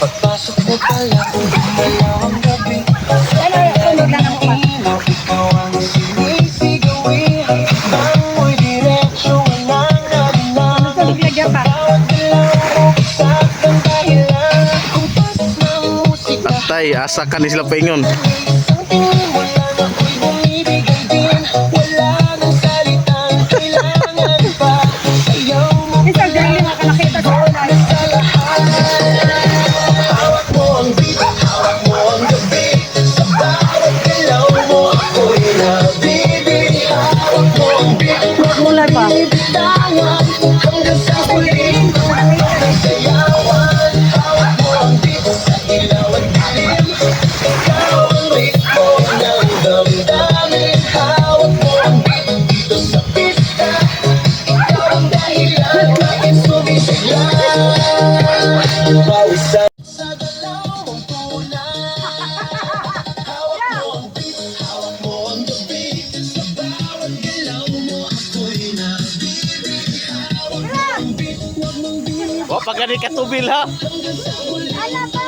Pagpasok mo pala, malawang gabi. Tunog lang ako pa. Ilaw, ikaw ang sinisigawi. Amoy diretsyo, walang alinang. Tunog lagyan pa. Bawat galaw mo, saktang dahilan. Kung pasok ng musika, Tay, asa ka ni sila paingon. isang tingin mo lang ako'y bumibigay din. Wala nang salitang kailangan pa. Sayaw mo Isang galing ka nakita sa kulay. sa lahat. Hawak mo ang beat, hawak mo ang gabi. Sa bawat galaw mo ako'y nabibig. Hawak mo ang beat, Kulay pa. bibitangan hanggang sa huling ng sayawan. Hawak mo ang beat sa ilaw at dilim. Ikaw ang ritmo ng damdamin. Hawak mo ang beat dito sa pista. Ikaw ang dahilan bakit sumisigla. Pawisan sa galaw mong tunay. Hawak mo ang beat, hawak mo ang gabi. Sa bawat galaw mo ako'y nabibig. Hawak mo ang beat, huwag mong Wa pa gani ka tubil ha. hanggang sa huli. Ala pa.